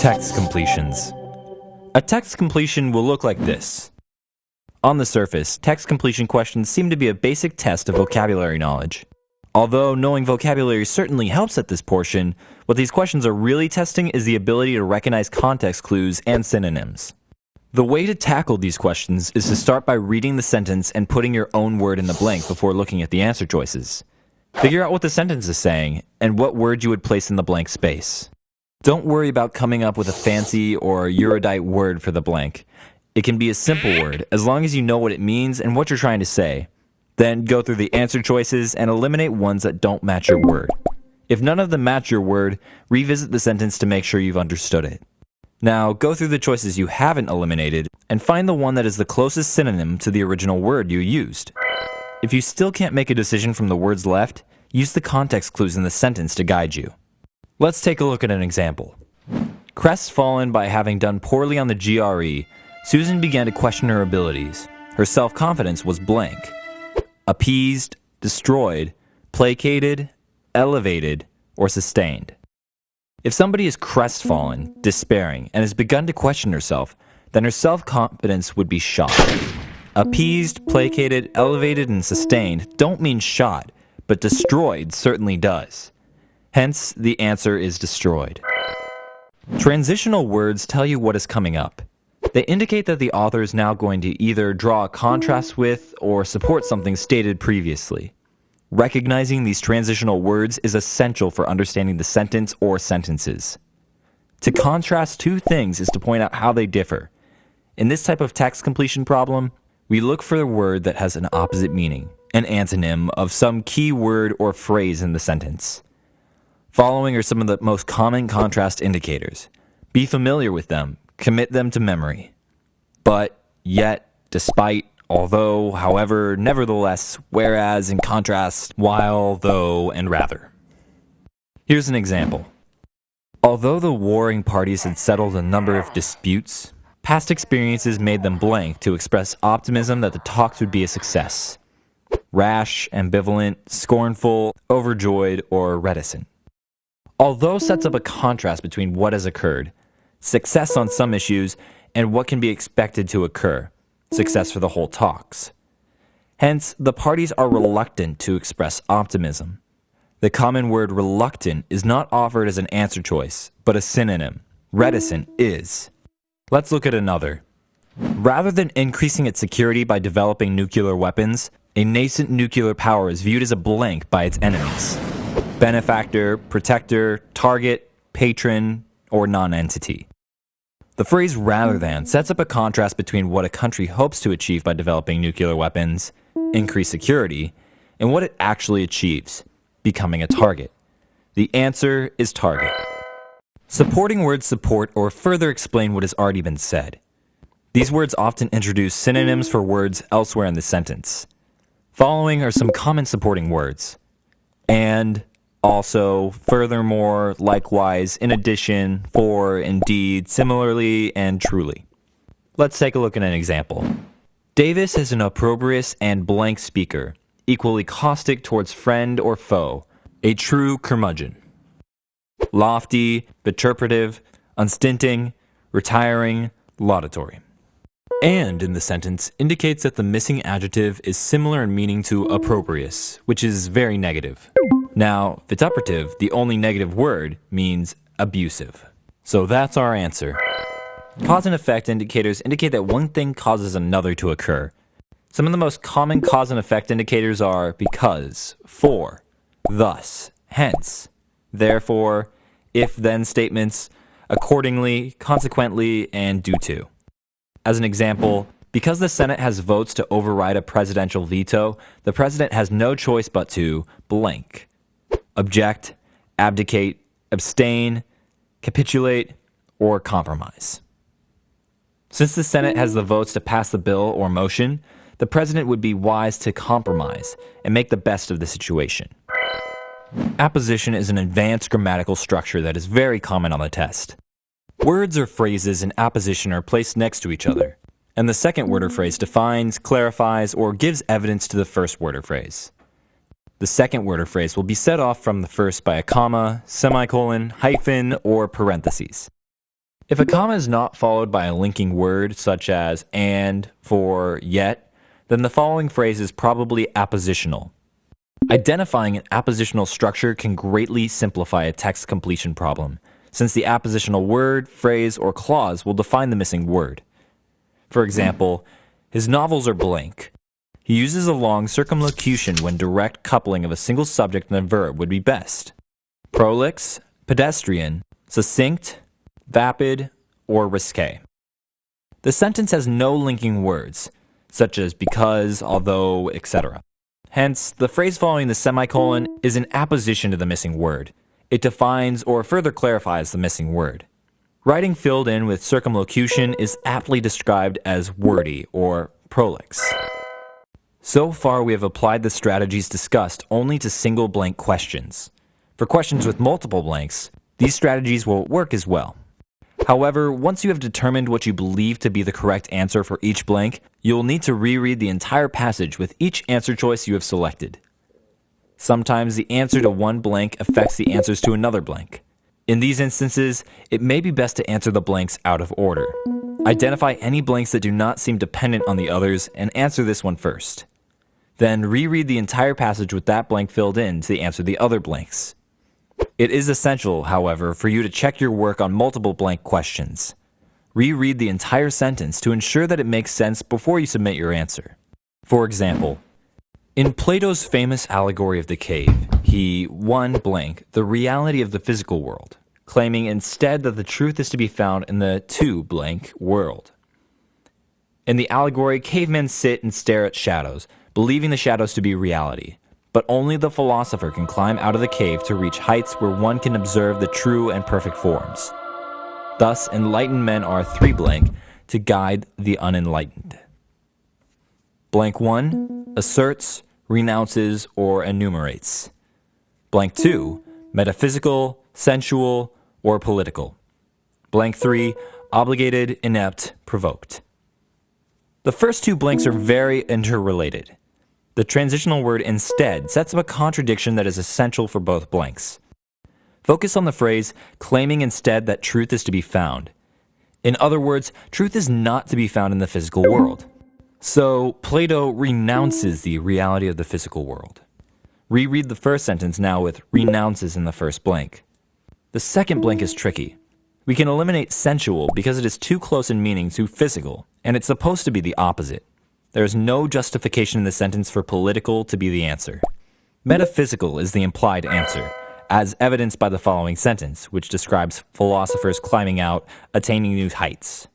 Text completions. A text completion will look like this. On the surface, text completion questions seem to be a basic test of vocabulary knowledge. Although knowing vocabulary certainly helps at this portion, what these questions are really testing is the ability to recognize context clues and synonyms. The way to tackle these questions is to start by reading the sentence and putting your own word in the blank before looking at the answer choices. Figure out what the sentence is saying and what word you would place in the blank space. Don't worry about coming up with a fancy or erudite word for the blank. It can be a simple word, as long as you know what it means and what you're trying to say. Then go through the answer choices and eliminate ones that don't match your word. If none of them match your word, revisit the sentence to make sure you've understood it. Now, go through the choices you haven't eliminated and find the one that is the closest synonym to the original word you used. If you still can't make a decision from the words left, use the context clues in the sentence to guide you. Let's take a look at an example. Crestfallen by having done poorly on the GRE, Susan began to question her abilities. Her self-confidence was blank. Appeased, destroyed, placated, elevated, or sustained. If somebody is crestfallen, despairing, and has begun to question herself, then her self-confidence would be shot. Appeased, placated, elevated, and sustained don't mean shot, but destroyed certainly does. Hence, the answer is destroyed. Transitional words tell you what is coming up. They indicate that the author is now going to either draw a contrast with or support something stated previously. Recognizing these transitional words is essential for understanding the sentence or sentences. To contrast two things is to point out how they differ. In this type of text completion problem, we look for a word that has an opposite meaning, an antonym of some key word or phrase in the sentence. Following are some of the most common contrast indicators. Be familiar with them, commit them to memory. But, yet, despite, although, however, nevertheless, whereas, in contrast, while, though, and rather. Here's an example. Although the warring parties had settled a number of disputes, past experiences made them blank to express optimism that the talks would be a success. Rash, ambivalent, scornful, overjoyed, or reticent. Although sets up a contrast between what has occurred, success on some issues, and what can be expected to occur, success for the whole talks. Hence, the parties are reluctant to express optimism. The common word reluctant is not offered as an answer choice, but a synonym. Reticent is. Let's look at another. Rather than increasing its security by developing nuclear weapons, a nascent nuclear power is viewed as a blank by its enemies. Benefactor, protector, target, patron, or non-entity. The phrase rather than sets up a contrast between what a country hopes to achieve by developing nuclear weapons, increased security, and what it actually achieves, becoming a target. The answer is target. Supporting words support or further explain what has already been said. These words often introduce synonyms for words elsewhere in the sentence. Following are some common supporting words. And, also, furthermore, likewise, in addition, for, indeed, similarly, and truly. Let's take a look at an example. Davis is an opprobrious and blank speaker, equally caustic towards friend or foe, a true curmudgeon. Lofty, vituperative, unstinting, retiring, laudatory. And in the sentence indicates that the missing adjective is similar in meaning to opprobrious, which is very negative. Now, vituperative, the only negative word, means abusive. So that's our answer. Cause and effect indicators indicate that one thing causes another to occur. Some of the most common cause and effect indicators are because, for, thus, hence, therefore, if-then statements, accordingly, consequently, and due to. As an example, because the Senate has votes to override a presidential veto, the president has no choice but to blank. Object, abdicate, abstain, capitulate, or compromise. Since the Senate has the votes to pass the bill or motion, the president would be wise to compromise and make the best of the situation. Apposition is an advanced grammatical structure that is very common on the test. Words or phrases in apposition are placed next to each other, and the second word or phrase defines, clarifies, or gives evidence to the first word or phrase. The second word or phrase will be set off from the first by a comma, semicolon, hyphen, or parentheses. If a comma is not followed by a linking word such as and, for, yet, then the following phrase is probably appositional. Identifying an appositional structure can greatly simplify a text completion problem, since the appositional word, phrase, or clause will define the missing word. For example, his novels are blank. He uses a long circumlocution when direct coupling of a single subject and a verb would be best. Prolix, pedestrian, succinct, vapid, or risque. The sentence has no linking words, such as because, although, etc. Hence, the phrase following the semicolon is an apposition to the missing word. It defines or further clarifies the missing word. Writing filled in with circumlocution is aptly described as wordy or prolix. So far, we have applied the strategies discussed only to single blank questions. For questions with multiple blanks, these strategies will work as well. However, once you have determined what you believe to be the correct answer for each blank, you will need to reread the entire passage with each answer choice you have selected. Sometimes the answer to one blank affects the answers to another blank. In these instances, it may be best to answer the blanks out of order. Identify any blanks that do not seem dependent on the others and answer this one first. Then reread the entire passage with that blank filled in to answer the other blanks. It is essential, however, for you to check your work on multiple blank questions. Reread the entire sentence to ensure that it makes sense before you submit your answer. For example, in Plato's famous allegory of the cave, he, blank, the reality of the physical world, claiming instead that the truth is to be found in the blank, world. In the allegory, cavemen sit and stare at shadows, believing the shadows to be reality. But only the philosopher can climb out of the cave to reach heights where one can observe the true and perfect forms. Thus, enlightened men are blank to guide the unenlightened. Blank 1 asserts, renounces, or enumerates. Blank 2 metaphysical, sensual, or political. Blank 3 obligated, inept, provoked. The first two blanks are very interrelated. The transitional word instead sets up a contradiction that is essential for both blanks. Focus on the phrase, claiming instead that truth is to be found. In other words, truth is not to be found in the physical world. So, Plato renounces the reality of the physical world. Reread the first sentence now with renounces in the first blank. The second blank is tricky. We can eliminate sensual because it is too close in meaning to physical, and it's supposed to be the opposite. There is no justification in the sentence for political to be the answer. Metaphysical is the implied answer, as evidenced by the following sentence, which describes philosophers climbing out, attaining new heights.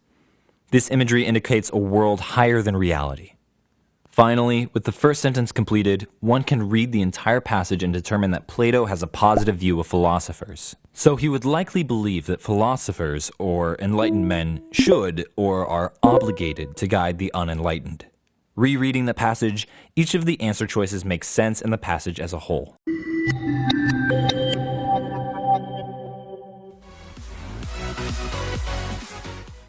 This imagery indicates a world higher than reality. Finally, with the first sentence completed, one can read the entire passage and determine that Plato has a positive view of philosophers. So he would likely believe that philosophers, or enlightened men, should or are obligated to guide the unenlightened. Rereading the passage, each of the answer choices makes sense in the passage as a whole.